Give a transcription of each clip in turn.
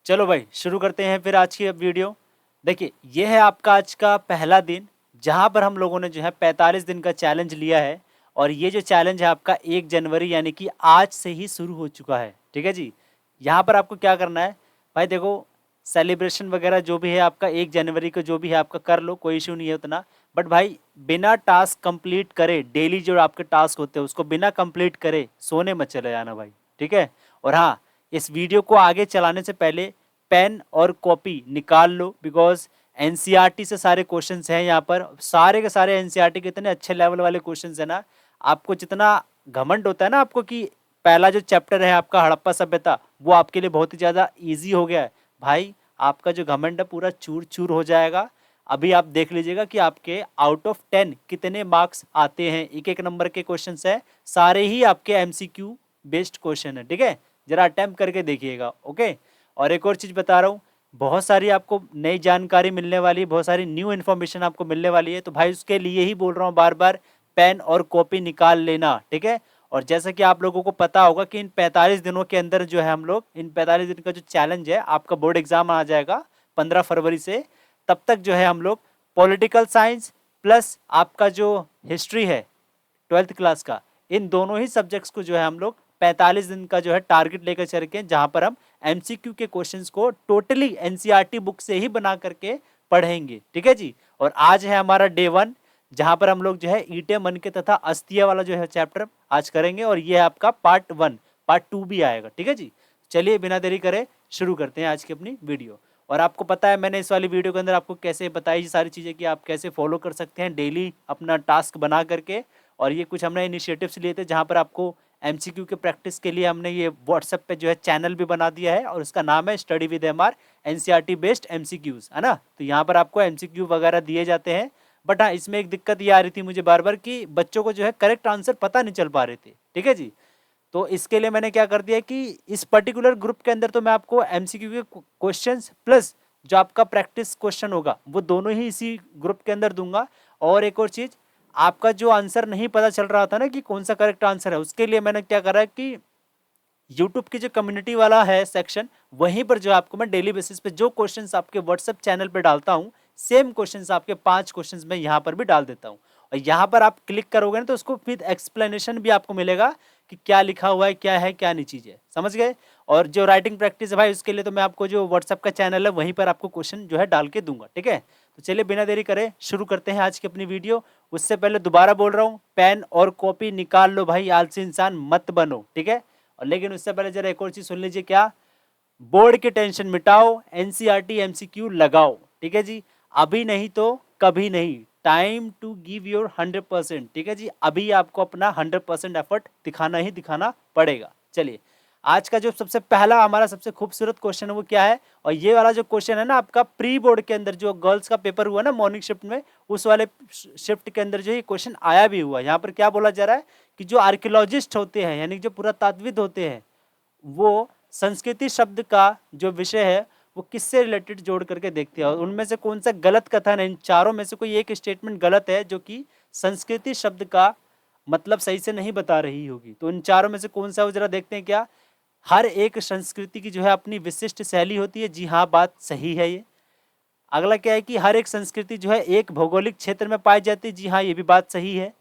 चलो भाई शुरू करते हैं फिर आज की अब वीडियो। देखिए ये है आपका आज का पहला दिन जहां पर हम लोगों ने जो है 45 दिन का चैलेंज लिया है। और ये जो चैलेंज है आपका 1 जनवरी यानी कि आज से ही शुरू हो चुका है। ठीक है जी। यहाँ पर आपको क्या करना है भाई, देखो सेलिब्रेशन वगैरह जो भी है आपका 1 जनवरी को जो भी है आपका कर लो, कोई इशू नहीं है उतना। बट भाई बिना टास्क कंप्लीट करे, डेली जो आपके टास्क होते हैं उसको बिना कंप्लीट करे सोने मत चले जाना भाई। ठीक है। और हाँ, इस वीडियो को आगे चलाने से पहले पेन और कॉपी निकाल लो, बिकॉज एनसीईआरटी से सारे क्वेश्चंस हैं यहाँ पर। सारे के सारे एनसीईआरटी के इतने अच्छे लेवल वाले क्वेश्चंस हैं ना, आपको जितना घमंड होता है ना आपको कि पहला जो चैप्टर है आपका हड़प्पा सभ्यता वो आपके लिए बहुत ही ज़्यादा ईजी हो गया है, भाई आपका जो घमंड है पूरा चूर चूर हो जाएगा। अभी आप देख लीजिएगा कि आपके आउट ऑफ 10 कितने मार्क्स आते हैं। एक एक नंबर के क्वेश्चन है, सारे ही आपके एमसीक्यू बेस्ड क्वेश्चन है। ठीक है, जरा अटेम्प्ट करके देखिएगा। ओके। और एक और चीज़ बता रहा हूँ, बहुत सारी आपको नई जानकारी मिलने वाली है, बहुत सारी न्यू इन्फॉर्मेशन आपको मिलने वाली है, तो भाई उसके लिए ही बोल रहा हूँ बार बार पेन और कॉपी निकाल लेना। ठीक है। और जैसा कि आप लोगों को पता होगा कि इन 45 दिनों के अंदर जो है हम लोग इन 45 दिन का जो चैलेंज है, आपका बोर्ड एग्जाम आ जाएगा 15 फरवरी से, तब तक जो है हम लोग पॉलिटिकल साइंस प्लस आपका जो हिस्ट्री है 12th क्लास का, इन दोनों ही सब्जेक्ट्स को जो है हम लोग 45 दिन का जो है टारगेट लेकर चल के, जहां पर हम एमसीक्यू के क्वेश्चंस को टोटली एनसीईआरटी बुक से ही बना करके पढ़ेंगे। ठीक है जी। और आज है हमारा डे 1, जहां पर हम लोग जो है ईंटें मन के तथा अस्थिया वाला जो है चैप्टर आज करेंगे, और ये है आपका पार्ट 1, पार्ट 2 भी आएगा। ठीक है जी। चलिए बिना देरी करे शुरू करते हैं आज की अपनी वीडियो। और आपको पता है मैंने इस वाली वीडियो के अंदर आपको कैसे बताई सारी चीज़ें कि आप कैसे फॉलो कर सकते हैं डेली अपना टास्क बना करके। और ये कुछ हमने इनिशिएटिव्स लिए थे जहाँ पर आपको एमसीक्यू के प्रैक्टिस के लिए हमने ये व्हाट्सएप पे जो है चैनल भी बना दिया है, और उसका नाम है study with MR NCERT based MCQs, है ना। तो यहाँ पर आपको एमसीक्यू वगैरह दिए जाते हैं। बट हाँ, इसमें एक दिक्कत ये आ रही थी मुझे बार बार कि बच्चों को जो है करेक्ट आंसर पता नहीं चल पा रहे थे। ठीक है जी। तो इसके लिए मैंने क्या कर दिया कि इस पर्टिकुलर ग्रुप के अंदर तो मैं आपको एमसीक्यू के क्वेश्चंस प्लस जो आपका प्रैक्टिस क्वेश्चन होगा वो दोनों ही इसी ग्रुप के अंदर दूंगा। और एक और चीज़, आपका जो आंसर नहीं पता चल रहा था ना कि कौन सा करेक्ट आंसर है, उसके लिए मैंने क्या करा कि यूट्यूब की जो कम्युनिटी वाला है सेक्शन, वहीं पर जो आपको मैं डेली बेसिस पे जो क्वेश्चंस आपके व्हाट्सएप चैनल पे डालता हूँ, सेम क्वेश्चंस आपके 5 क्वेश्चंस मैं यहाँ पर भी डाल देता हूँ। और यहाँ पर आप क्लिक करोगे ना तो उसको फिर एक्सप्लेनेशन भी आपको मिलेगा कि क्या लिखा हुआ है क्या नहीं चीज़ है, समझ गए। और जो राइटिंग प्रैक्टिस है भाई, उसके लिए तो मैं आपको जो व्हाट्सएप का चैनल है वहीं पर आपको क्वेश्चन जो है डाल के दूंगा। ठीक है। तो चलिए बिना देरी करे शुरू करते हैं आज की अपनी वीडियो। उससे पहले दोबारा बोल रहा हूँ, पेन और कॉपी निकाल लो भाई, आलसी इंसान मत बनो। ठीक है। और लेकिन उससे पहले जरा एक और चीज सुन लीजिए, क्या बोर्ड की टेंशन मिटाओ, एनसीईआरटी एमसीक्यू लगाओ। ठीक है जी। अभी नहीं तो कभी नहीं, टाइम टू गिव योर 100%। ठीक है जी। अभी आपको अपना 100% एफर्ट दिखाना ही दिखाना पड़ेगा। चलिए आज का जो सबसे पहला हमारा सबसे खूबसूरत क्वेश्चन है वो क्या है, और ये वाला जो क्वेश्चन है ना आपका प्री बोर्ड के अंदर जो गर्ल्स का पेपर हुआ ना मॉर्निंग शिफ्ट में, उस वाले शिफ्ट के अंदर जो ये क्वेश्चन आया भी हुआ। यहाँ पर क्या बोला जा रहा है कि जो आर्कियोलॉजिस्ट होते हैं यानी जो पुरातात्विद होते हैं, वो संस्कृति शब्द का जो विषय है वो किससे रिलेटेड जोड़ करके देखते हैं, और उनमें से कौन सा गलत कथन है, इन चारों में से कोई एक स्टेटमेंट गलत है जो कि संस्कृति शब्द का मतलब सही से नहीं बता रही होगी। तो इन चारों में से कौन सा, वो जरा देखते हैं। क्या हर एक संस्कृति की जो है अपनी विशिष्ट शैली होती है, जी हाँ बात सही है ये। अगला क्या है कि हर एक संस्कृति जो है एक भौगोलिक क्षेत्र में पाई जाती है, जी हाँ ये भी बात सही है।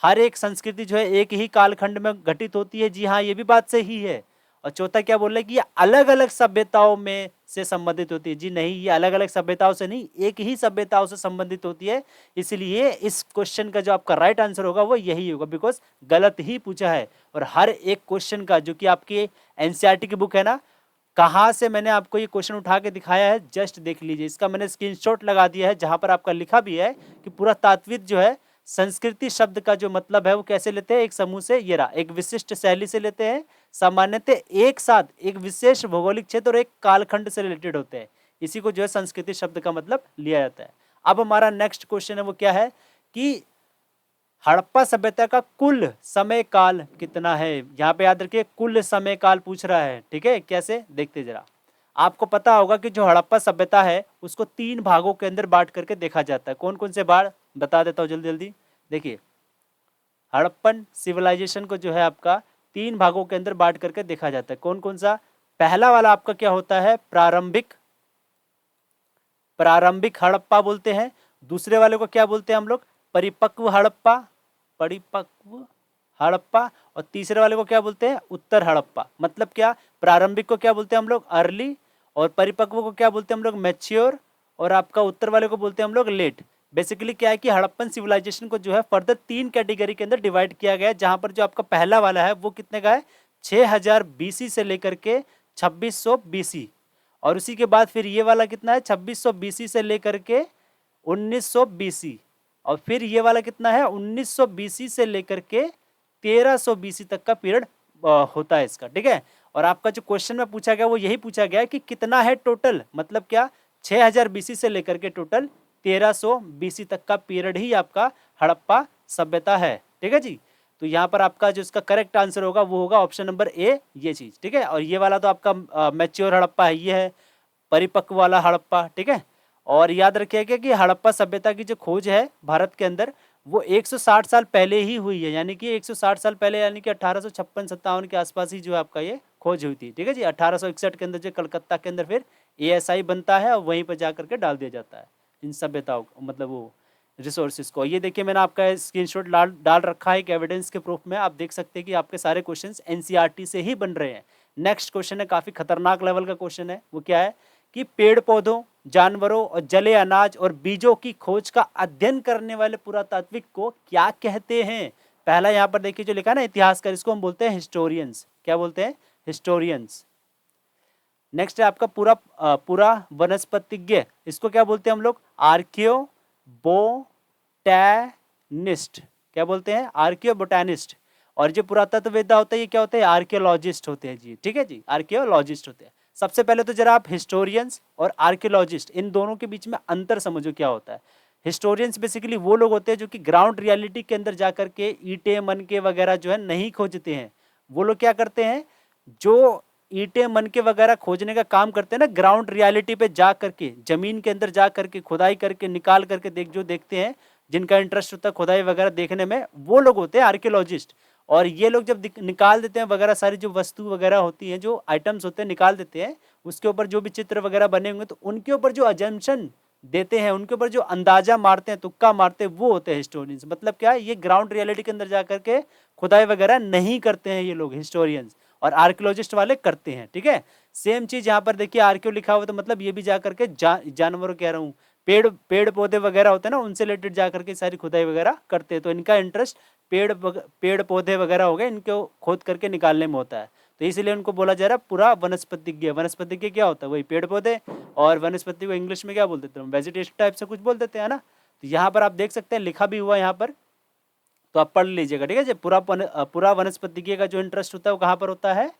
हर एक संस्कृति जो है एक ही कालखंड में घटित होती है, जी हाँ ये भी बात सही है। और चौथा क्या बोल रहा है कि ये अलग अलग सभ्यताओं में से संबंधित होती है, जी नहीं ये अलग अलग सभ्यताओं से नहीं, एक ही सभ्यताओं से संबंधित होती है। इसलिए इस क्वेश्चन का जो आपका राइट आंसर होगा वो यही होगा, बिकॉज गलत ही पूछा है। और हर एक क्वेश्चन का जो कि आपकी एनसीईआरटी की बुक है ना, कहाँ से मैंने आपको ये क्वेश्चन उठा के दिखाया है जस्ट देख लीजिए। इसका मैंने स्क्रीनशॉट लगा दिया है जहां पर आपका लिखा भी है कि पुरातात्विक जो है संस्कृति शब्द का जो मतलब है वो कैसे लेते हैं, एक समूह से, ये रहा, एक विशिष्ट शैली से लेते हैं, सामान्यतः एक साथ एक विशेष भौगोलिक क्षेत्र और एक कालखंड से रिलेटेड होते हैं। इसी को जो है संस्कृति शब्द का मतलब लिया जाता है। अब हमारा नेक्स्ट क्वेश्चन है वो क्या है कि हड़प्पा सभ्यता का कुल समय काल कितना है। यहाँ पे याद रखिए कुल समय काल पूछ रहा है। ठीक है, कैसे देखते जरा। आपको पता होगा कि जो हड़प्पा सभ्यता है उसको 3 भागों के अंदर बांट करके देखा जाता है। कौन कौन से भाग बता देता हूँ जल्दी जल्दी। देखिए हड़प्पन सिविलाइजेशन को जो है आपका 3 भागों के अंदर बांट करके देखा जाता है। कौन कौन सा, पहला वाला आपका क्या होता है, प्रारंभिक हड़प्पा बोलते हैं। दूसरे वाले को क्या बोलते हैं हम लोग, परिपक्व हड़प्पा। और तीसरे वाले को क्या बोलते हैं, उत्तर हड़प्पा। मतलब क्या, प्रारंभिक को क्या बोलते हैं हम लोग, अर्ली, और परिपक्व को क्या बोलते हैं हम लोग, मैच्योर, और आपका उत्तर वाले को बोलते हैं हम लोग लेट। बेसिकली क्या है कि हड़प्पन सिविलाइजेशन को जो है फर्दर 3 कैटेगरी के अंदर डिवाइड किया गया है, जहां पर जो आपका पहला वाला है वो कितने का है, 6000 बीसी से लेकर के 2600 बीसी। और उसी के बाद फिर ये वाला कितना है, 2600 बीसी से लेकर के 1900 बीसी। और फिर ये वाला कितना है, 1900 बीसी से लेकर के 1300 बीसी तक का पीरियड होता है इसका, ठीक है। और आपका जो क्वेश्चन में पूछा गया वो यही पूछा गया है कि कितना है टोटल, मतलब क्या, 6000 बीसी से लेकर के टोटल 1300 बीसी तक का पीरियड ही आपका हड़प्पा सभ्यता है, ठीक है जी। तो यहाँ पर आपका जो इसका करेक्ट आंसर होगा वो होगा ऑप्शन नंबर ए, ये चीज, ठीक है। और ये वाला तो आपका मैच्योर हड़प्पा है, ये है परिपक्व वाला हड़प्पा, ठीक है। और याद रखिएगा कि हड़प्पा सभ्यता की जो खोज है भारत के अंदर वो 160 साल पहले ही हुई है, यानी कि 160 साल पहले, यानी कि 1856-57 के आसपास ही जो है आपका ये खोज हुई थी, ठीक है जी। 1861 के अंदर जो कलकत्ता के अंदर फिर एएसआई बनता है और वहीं पर जा करके डाल दिया जाता है इन सभ्यताओं को, मतलब वो रिसोर्सेज को। ये देखिए मैंने आपका स्क्रीनशॉट डाल रखा है एक एविडेंस के प्रूफ में, आप देख सकते हैं कि आपके सारे क्वेश्चंस एनसीईआरटी से ही बन रहे हैं। नेक्स्ट क्वेश्चन है, काफी खतरनाक लेवल का क्वेश्चन है, वो क्या है कि पेड़ पौधों, जानवरों और जले अनाज और बीजों की खोज का अध्ययन करने वाले पुरातात्विक को क्या कहते हैं। पहला यहाँ पर देखिए जो लिखा है ना, इतिहासकार, इसको हम बोलते हैं हिस्टोरियंस। क्या बोलते हैं, हिस्टोरियंस। नेक्स्ट है आपका पूरा वनस्पतिज्ञ, इसको क्या बोलते हैं हम लोग, बोटैनिस्ट। क्या बोलते हैं, बोटैनिस्ट। और जो पुरातत्ववेत्ता होते हैं ये क्या होते हैं, आर्कियोलॉजिस्ट होते हैं जी, ठीक है जी, आर्कियोलॉजिस्ट होते हैं। सबसे पहले तो जरा आप हिस्टोरियंस और आर्कियोलॉजिस्ट इन दोनों के बीच में अंतर समझो क्या होता है। हिस्टोरियंस बेसिकली वो लोग होते हैं जो कि ग्राउंड रियलिटी के अंदर जा करके ईंटें मनके वगैरह जो है नहीं खोजते हैं। वो लोग क्या करते हैं, जो ईंटें मनके वगैरह खोजने का काम करते हैं ना, ग्राउंड रियलिटी पे जा करके, जमीन के अंदर जा करके खुदाई करके निकाल करके देखते हैं, जिनका इंटरेस्ट होता है खुदाई वगैरह देखने में, वो लोग होते हैं आर्कियोलॉजिस्ट। और ये लोग जब निकाल देते हैं वगैरह, सारी जो वस्तु वगैरह होती हैं, जो आइटम्स होते हैं निकाल देते हैं, उसके ऊपर जो भी चित्र वगैरह बने होंगे तो उनके ऊपर जो अजम्पशन देते हैं, उनके ऊपर जो अंदाजा मारते हैं, तुक्का मारते हैं, वो होते हैं हिस्टोरियंस। मतलब क्या है, ये ग्राउंड रियलिटी के अंदर जा करके खुदाई वगैरह नहीं करते हैं ये लोग हिस्टोरियंस, और आर्कियोलॉजिस्ट वाले करते हैं, ठीक है। सेम चीज यहाँ पर देखिए, आर्कियो लिखा हुआ, तो मतलब ये भी जा करके जानवरों कह रहा हूँ, पेड़ पौधे वगैरह होते हैं ना, उनसे रिलेटेड जा करके सारी खुदाई वगैरह करते हैं। तो इनका इंटरेस्ट पेड़ पौधे वगैरह हो गए, इनको खोद करके निकालने में होता है। तो इसलिए उनको बोला जा रहा है पूरा वनस्पतिज्ञ। वनस्पतिज्ञ क्या होता है, वही पेड़ पौधे, और वनस्पति को इंग्लिश में क्या बोल देते हैं, वेजिटेशन टाइप से कुछ बोल देते हैं ना। तो यहाँ पर आप देख सकते हैं लिखा भी हुआ यहाँ पर, तो आप पढ़ लीजिएगा, ठीक है जी। पूरा वनस्पतिज्ञ का जो इंटरेस्ट होता है वो कहाँ पर होता है,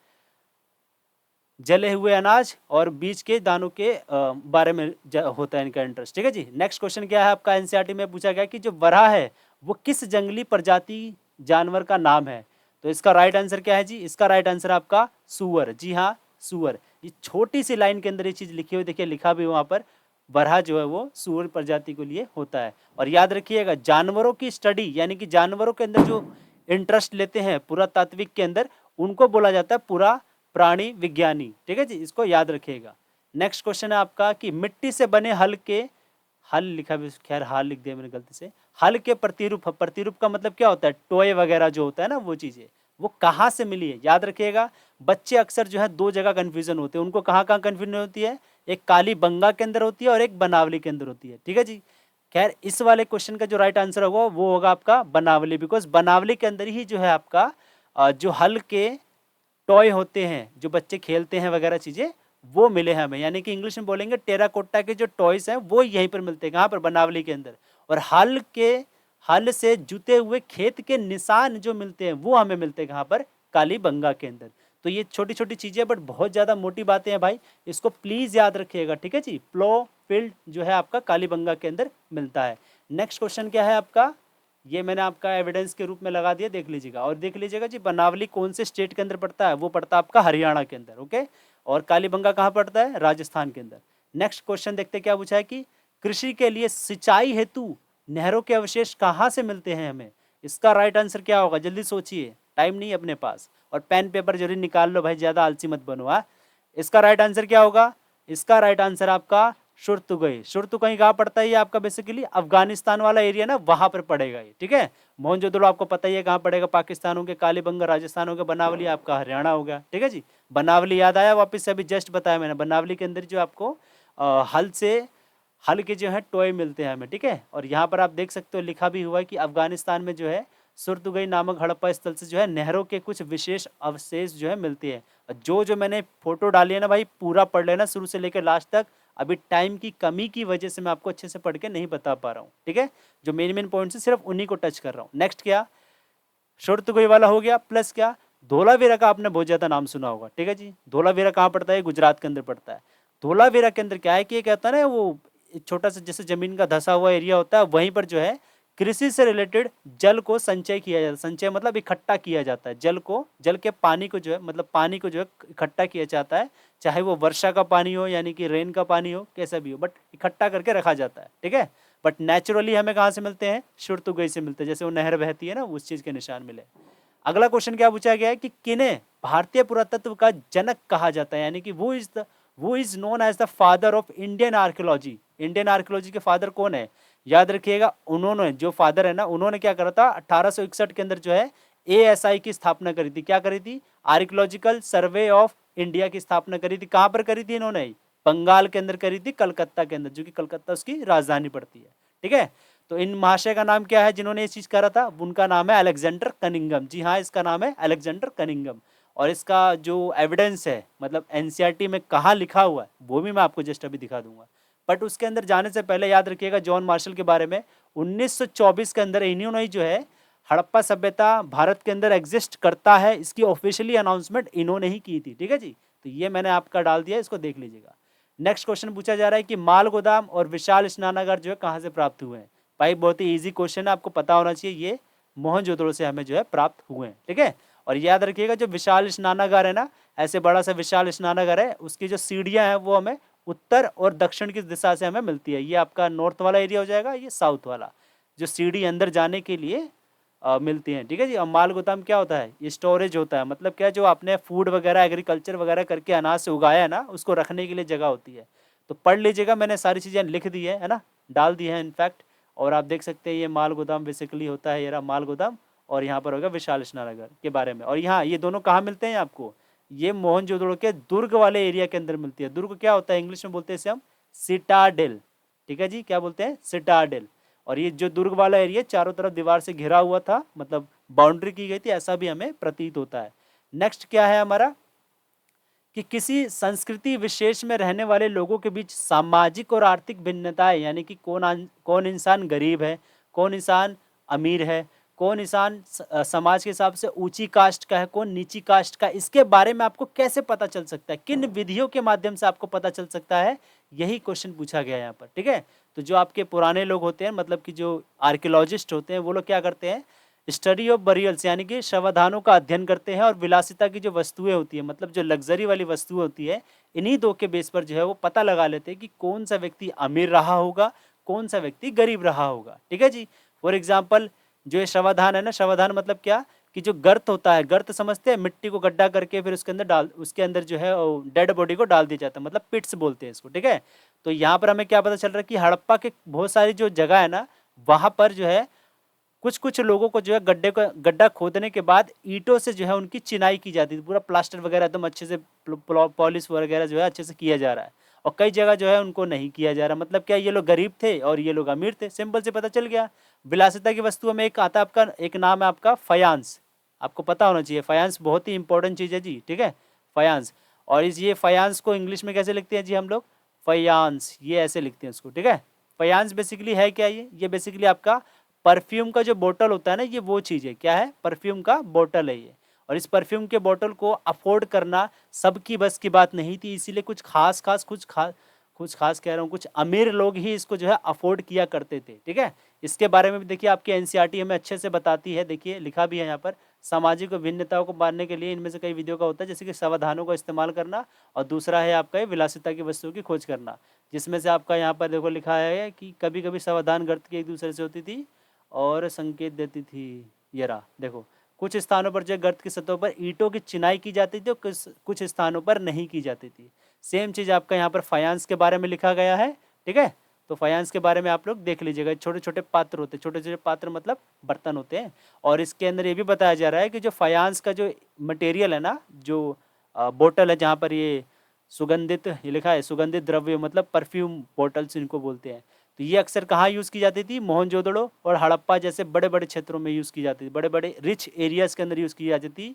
जले हुए अनाज और बीज के दानों के बारे में होता है इनका इंटरेस्ट, ठीक है जी। नेक्स्ट क्वेश्चन क्या है आपका, एनसीईआरटी में पूछा गया कि जो वराह है वो किस जंगली प्रजाति जानवर का नाम है। तो इसका राइट आंसर क्या है जी, इसका राइट आंसर आपका सुअर। जी हाँ, सुअर। ये छोटी सी लाइन के अंदर ये चीज लिखी हुई, देखिए लिखा भी वहां पर, वराह जो है वो सुअर प्रजाति के लिए होता है। और याद रखिएगा, जानवरों की स्टडी यानी कि जानवरों के अंदर जो इंटरेस्ट लेते हैं पुरातात्विक के अंदर, उनको बोला जाता है पूरा प्राणी विज्ञानी, ठीक है जी, इसको याद रखिएगा। नेक्स्ट क्वेश्चन है आपका कि मिट्टी से बने हल लिखा भी, खैर हाल लिख दिया मैंने गलती से, हल के प्रतिरूप का मतलब क्या होता है, टॉय वगैरह जो होता है ना, वो चीजें वो कहाँ से मिली है, याद रखिएगा। बच्चे अक्सर जो है दो जगह कंफ्यूजन होते हैं, उनको कहाँ कहाँ कंफ्यूजन होती है, एक कालीबंगा के अंदर होती है और एक बनावली के अंदर होती है, ठीक है जी। खैर इस वाले क्वेश्चन का जो राइट आंसर होगा वो होगा आपका बनावली, बिकॉज बनावली के अंदर ही जो है आपका जो हल के टॉय होते हैं, जो बच्चे खेलते हैं वगैरह चीजें, वो मिले हैं हमें। यानी कि इंग्लिश में बोलेंगे टेराकोटा के जो टॉयज हैं वो यहीं पर मिलते हैं, कहाँ पर, बनावली के अंदर। और हल से जुते हुए खेत के निशान जो मिलते हैं वो हमें मिलते हैं कहाँ पर, कालीबंगा के अंदर। तो ये छोटी छोटी चीजें बट बहुत ज्यादा मोटी बातें हैं भाई, इसको प्लीज याद रखिएगा, ठीक है जी। प्लो फील्ड जो है आपका कालीबंगा के अंदर मिलता है। नेक्स्ट क्वेश्चन क्या है आपका, ये मैंने आपका एविडेंस के रूप में लगा दिया, देख लीजिएगा। और देख लीजिएगा जी, बनावली कौन से स्टेट के अंदर पड़ता है, वो पड़ता है आपका हरियाणा के अंदर, ओके। और कालीबंगा कहाँ पड़ता है, राजस्थान के अंदर। नेक्स्ट क्वेश्चन देखते क्या पूछा है कि कृषि के लिए सिंचाई हेतु नहरों के अवशेष कहाँ से मिलते हैं हमें। इसका राइट आंसर क्या होगा, जल्दी सोचिए, टाइम नहीं अपने पास, और पेन पेपर जरूर निकाल लो भाई, ज्यादा आलसी मत बनो। इसका राइट आंसर क्या होगा? इसका राइट आंसर आपका शुर्तुगई। शुर्तुगई कहाँ पड़ता है? ये आपका बेसिकली अफगानिस्तान वाला एरिया ना, वहां पर पड़ेगा ये, ठीक है। मोहनजोदड़ो आपको पता ही है कहाँ पड़ेगा, पाकिस्तान हो गया, कालीबंगा राजस्थान हो गया, बनावली आपका हरियाणा हो गया, ठीक है जी। बनावली याद आया वापस से? अभी जस्ट बताया मैंने, बनावली के अंदर जो आपको हल के जो है टॉय मिलते हैं हमें, ठीक है। और यहाँ पर आप देख सकते हो लिखा भी हुआ है कि अफगानिस्तान में जो है सुरतुगई नामक हड़प्पा स्थल से जो है नहरों के कुछ विशेष अवशेष जो है मिलती है। जो मैंने फोटो डाली है ना भाई, पूरा पढ़ लेना शुरू से लेकर लास्ट तक। अभी टाइम की कमी की वजह से मैं आपको अच्छे से पढ़ के नहीं बता पा रहा हूँ, ठीक है। जो मेन पॉइंट है सिर्फ उन्हीं को टच कर रहा हूँ। नेक्स्ट क्या? शुर्तुगई वाला हो गया, प्लस क्या? धोलावीरा का आपने बहुत ज्यादा नाम सुना होगा, ठीक है जी। धोलावीरा कहाँ पड़ता है? गुजरात के अंदर पड़ता है। धोलावीरा के अंदर क्या है कि ये कहता है ना, वो छोटा सा जैसे जमीन का धसा हुआ एरिया होता है, वहीं पर जो है कृषि से रिलेटेड जल को संचय किया जाता है। संचय मतलब इकट्ठा किया जाता है जल के पानी को जो है, मतलब पानी को जो है इकट्ठा किया जाता है, चाहे वो वर्षा का पानी हो यानी कि रेन का पानी हो, कैसा भी हो, बट इकट्ठा करके रखा जाता है, ठीक है। बट नेचुरली हमें कहाँ से मिलते हैं? शुर्तुगई से मिलते हैं, जैसे वो नहर बहती है ना, उस चीज के निशान मिले। अगला क्वेश्चन क्या पूछा गया है कि किन्हें भारतीय पुरातत्व का जनक कहा जाता है, यानी कि वो is known as the father of Indian archaeology. Indian archaeology के फादर कौन है? याद रखिएगा, उन्होंने जो फादर है ना, उन्होंने क्या करा था 1861 के अंदर जो है ASI की स्थापना करी थी। क्या करी थी? आर्कियोलॉजिकल सर्वे ऑफ इंडिया की स्थापना करी थी। कहां पर करी थी इन्होंने? बंगाल के अंदर करी थी, कलकत्ता के अंदर, जो कि कलकत्ता उसकी राजधानी पड़ती है, ठीक है। तो इन महाशय का नाम क्या है जिन्होंने ये चीज करा था? उनका नाम है अलेक्जेंडर कनिंगम। जी हाँ, इसका नाम है अलेक्जेंडर कनिंगम। और इसका जो एविडेंस है, मतलब एनसीईआरटी में कहाँ लिखा हुआ है, वो भी मैं आपको जस्ट अभी दिखा दूंगा। बट उसके अंदर जाने से पहले याद रखिएगा जॉन मार्शल के बारे में। 1924 के अंदर इन्होंने जो है हड़प्पा सभ्यता भारत के अंदर एग्जिस्ट करता है, इसकी ऑफिशियली अनाउंसमेंट इन्होंने ही की थी, ठीक है जी। तो ये मैंने आपका डाल दिया, इसको देख लीजिएगा। नेक्स्ट क्वेश्चन पूछा जा रहा है कि माल गोदाम और विशाल स्नानागार जो है कहाँ से प्राप्त हुए हैं? भाई बहुत ही इजी क्वेश्चन है, आपको पता होना चाहिए, ये मोहनजोदड़ो से हमें जो है प्राप्त हुए हैं, ठीक है। और याद रखिएगा जो विशाल स्नानागार है ना, ऐसे बड़ा सा विशाल स्नानागार है, उसकी जो सीढ़ियां हैं वो हमें उत्तर और दक्षिण की दिशा से हमें मिलती है। ये आपका नॉर्थ वाला एरिया हो जाएगा, ये साउथ वाला, जो सीढ़ी अंदर जाने के लिए मिलती हैं, ठीक है जी। और माल गोदाम क्या होता है? ये स्टोरेज होता है, मतलब क्या, जो आपने फूड वगैरह एग्रीकल्चर वगैरह करके अनाज से उगाया है ना, उसको रखने के लिए जगह होती है। तो पढ़ लीजिएगा, मैंने सारी चीज़ें लिख दी है ना, डाल दी है इनफैक्ट। और आप देख सकते हैं ये माल गोदाम बेसिकली होता है, ये रहा माल गोदाम। और यहाँ पर होगा विशाल स्नानागार के बारे में। और यहाँ ये दोनों कहाँ मिलते हैं आपको? ये मोहनजोदड़ो के दुर्ग वाले एरिया के अंदर मिलती है। दुर्ग क्या होता है? इंग्लिश में बोलते हैं इसे हम सिटाडेल, ठीक है जी। क्या बोलते हैं? सिटाडेल। और ये जो दुर्ग वाला एरिया चारों तरफ दीवार से घिरा हुआ था, मतलब बाउंड्री की गई थी, ऐसा भी हमें प्रतीत होता है। नेक्स्ट क्या है हमारा कि किसी संस्कृति विशेष में रहने वाले लोगों के बीच सामाजिक और आर्थिक भिन्नताएं, यानी कि कौन इंसान गरीब है, कौन इंसान अमीर है, कौन इंसान समाज के हिसाब से ऊंची कास्ट का है, कौन नीची कास्ट का, इसके बारे में आपको कैसे पता चल सकता है? किन विधियों के माध्यम से आपको पता चल सकता है? यही क्वेश्चन पूछा गया है यहाँ पर, ठीक है। तो जो आपके पुराने लोग होते हैं, मतलब कि जो आर्कियोलॉजिस्ट होते हैं, वो लोग क्या करते हैं? स्टडी ऑफ बरियल्स, यानी कि शवदानों का अध्ययन करते हैं, और विलासिता की जो वस्तुएं होती है, मतलब जो लग्जरी वाली वस्तुएं होती है, इन्हीं दो के बेस पर जो है वो पता लगा लेते हैं कि कौन सा व्यक्ति अमीर रहा होगा, कौन सा व्यक्ति गरीब रहा होगा, ठीक है जी। फॉर एग्जाम्पल जो ये शवधान है ना, शवधान मतलब क्या कि जो गर्त होता है, गर्त समझते हैं, मिट्टी को गड्ढा करके फिर उसके अंदर जो है डेड बॉडी को डाल दिया जाता है, मतलब पिट्स बोलते हैं इसको, ठीक है। तो यहाँ पर हमें क्या पता चल रहा है कि हड़प्पा के बहुत सारी जो जगह है ना, वहां पर जो है कुछ कुछ लोगों को जो है गड्ढा खोदने के बाद ईंटों से जो है उनकी चिनाई की जाती थी, पूरा प्लास्टर वगैरह एकदम अच्छे से पॉलिश वगैरह जो है अच्छे से किया जा रहा है। और कई जगह जो है उनको नहीं किया जा रहा, मतलब क्या, ये लोग गरीब थे और ये लोग अमीर थे, सिंपल से पता चल गया। विलासिता की वस्तुओं में एक आता है आपका, एक नाम है आपका फयांस, आपको पता होना चाहिए। फयांस बहुत ही इंपॉर्टेंट चीज़ है जी, ठीक है, फयांस। और ये फयांस को इंग्लिश में कैसे लिखते हैं जी हम लोग? फयांस, ये ऐसे लिखते हैं उसको, ठीक है। फयांस बेसिकली है क्या? ये बेसिकली आपका परफ्यूम का जो बोतल होता है ना, ये वो चीज़ है, क्या है? परफ्यूम का बोतल है ये। और इस परफ्यूम के बोतल को अफोर्ड करना सबकी बस की बात नहीं थी, इसीलिए कुछ खास कह रहा हूँ, कुछ अमीर लोग ही इसको जो है अफोर्ड किया करते थे, ठीक है। इसके बारे में भी देखिए आपकी एनसीईआरटी हमें अच्छे से बताती है, देखिए लिखा भी है यहाँ पर। सामाजिक भिन्नताओं को मारने के लिए इनमें से कई विधियों का होता है, जैसे कि सावधानों का इस्तेमाल करना, और दूसरा है आपका ये विलासिता की वस्तुओं की खोज करना, जिसमें से आपका यहाँ पर देखो लिखा है कि कभी कभी सावधान गर्त की एक दूसरे से होती थी और संकेत देती थी। ये रहा देखो, कुछ स्थानों पर जो गर्त की सतहों पर ईंटों की चिनाई की जाती थी और कुछ स्थानों पर नहीं की जाती थी। सेम चीज़ आपका यहाँ पर फायांस के बारे में लिखा गया है, ठीक है। तो फायांस के बारे में आप लोग देख लीजिएगा। छोटे छोटे पात्र होते हैं, छोटे छोटे पात्र मतलब बर्तन होते हैं। और इसके अंदर ये भी बताया जा रहा है कि जो फायांस का जो मटेरियल है ना, जो बोतल है जहाँ पर ये सुगंधित, ये लिखा है सुगंधित द्रव्य मतलब परफ्यूम बोटल्स इनको बोलते हैं। तो ये अक्सर कहाँ यूज़ की जाती थी? मोहनजोदड़ो और हड़प्पा जैसे बड़े बड़े क्षेत्रों में यूज़ की जाती थी, बड़े बड़े रिच एरियाज़ के अंदर यूज़ की जाती थी।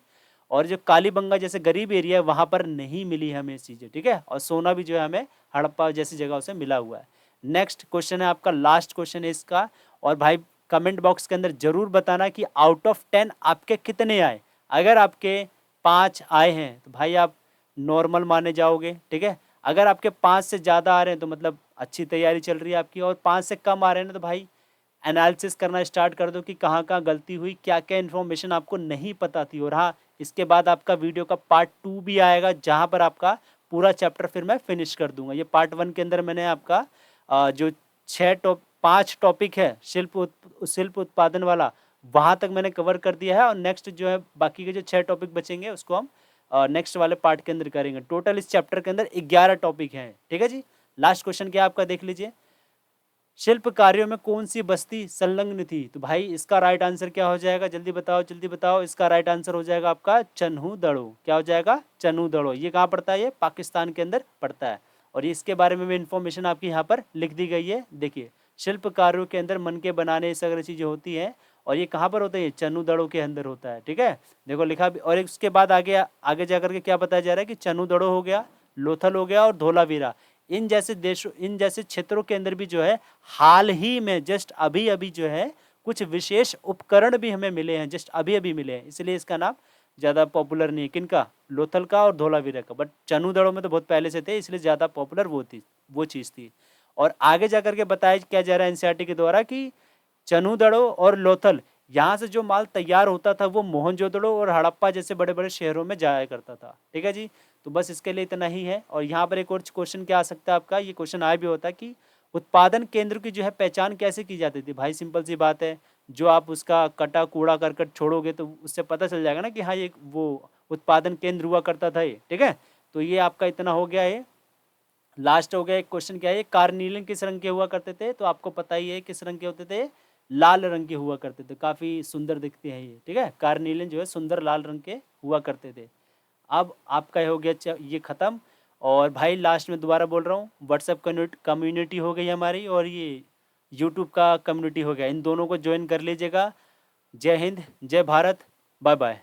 और जो कालीबंगा जैसे गरीब एरिया है वहाँ पर नहीं मिली हमें चीज़ें, ठीक है। और सोना भी जो है हमें हड़प्पा जैसी जगहों से मिला हुआ है। नेक्स्ट क्वेश्चन है आपका, लास्ट क्वेश्चन है इसका। और भाई कमेंट बॉक्स के अंदर जरूर बताना कि आउट ऑफ 10 आपके कितने आए। अगर आपके 5 आए हैं तो भाई आप नॉर्मल माने जाओगे, ठीक है। अगर आपके 5 से ज़्यादा आ रहे हैं तो मतलब अच्छी तैयारी चल रही है आपकी, और 5 से कम आ रहे हैं ना तो भाई एनालिसिस करना स्टार्ट कर दो कि कहाँ कहाँ गलती हुई, क्या क्या इन्फॉर्मेशन आपको नहीं पता थी। और हाँ, इसके बाद आपका वीडियो का पार्ट 2 भी आएगा जहाँ पर आपका पूरा चैप्टर फिर मैं फिनिश कर दूंगा। ये पार्ट 1 के अंदर मैंने आपका जो 5 टॉपिक है शिल्प उत्पादन वाला, वहाँ तक मैंने कवर कर दिया है। और नेक्स्ट जो है बाकी के जो 6 टॉपिक बचेंगे उसको हम नेक्स्ट वाले पार्ट के अंदर करेंगे। टोटल इस चैप्टर के अंदर 11 टॉपिक हैं, ठीक है जी। लास्ट क्वेश्चन क्या आपका देख लीजिए, शिल्प कार्यों में कौन सी बस्ती संलग्न थी? तो भाई इसका राइट आंसर क्या हो जाएगा? जल्दी बताओ जल्दी बताओ। इसका राइट आंसर हो जाएगा आपका चन्हू-दड़ो। क्या हो जाएगा? चन्हू-दड़ो। ये कहाँ पड़ता है? ये पाकिस्तान के अंदर पड़ता है। और इसके बारे में भी इन्फॉर्मेशन आपकी यहाँ पर लिख दी गई है। देखिए, शिल्प कार्यों के अंदर मन के बनाने से अगर चीज़ें होती हैं, और ये कहाँ पर होता है? ये चन्हू-दड़ो के अंदर होता है, ठीक है। देखो लिखा भी, और उसके बाद आगे आगे जा करके क्या बताया जा रहा है कि चन्हू-दड़ो हो गया, लोथल हो गया और धोलावीरा। इन जैसे देशों, इन जैसे क्षेत्रों के अंदर भी जो है हाल ही में जस्ट अभी अभी जो है कुछ विशेष उपकरण भी हमें मिले हैं, जस्ट अभी अभी मिले हैं। इसलिए इसका नाम ज़्यादा पॉपुलर नहीं है। किनका? लोथल का और धोलावीरा का। बट चन्हू-दड़ो में तो बहुत पहले से थे, इसलिए ज़्यादा पॉपुलर वो चीज़ थी। और आगे जा करके बताया क्या जा रहा है एनसीईआरटी के द्वारा कि चन्हू-दड़ो और लोथल, यहाँ से जो माल तैयार होता था वो मोहनजोदड़ो और हड़प्पा जैसे बड़े बड़े शहरों में जाया करता था, ठीक है जी। तो बस इसके लिए इतना ही है। और यहाँ पर एक और क्वेश्चन क्या आ सकता है आपका, ये क्वेश्चन आया भी होता है कि उत्पादन केंद्र की जो है पहचान कैसे की जाती थी? भाई सिंपल सी बात है, जो आप उसका कटा कूड़ा करकट छोड़ोगे तो उससे पता चल जाएगा ना कि हाँ ये वो उत्पादन केंद्र हुआ करता था ये, ठीक है। तो ये आपका इतना हो गया है। लास्ट हो गया एक क्वेश्चन, क्या है? कार्निलन किस रंग के हुआ करते थे? तो आपको पता ही है किस रंग के होते थे, लाल रंग के हुआ करते थे। काफ़ी सुंदर दिखते हैं ये, ठीक है। कार्निलन जो है सुंदर लाल रंग के हुआ करते थे। अब आपका हो गया ये ख़त्म। और भाई लास्ट में दोबारा बोल रहा हूँ, व्हाट्सएप कम्युनिटी हो गई हमारी, और ये यूट्यूब का कम्युनिटी हो गया। इन दोनों को ज्वाइन कर लीजिएगा। जय हिंद, जय भारत, बाय बाय।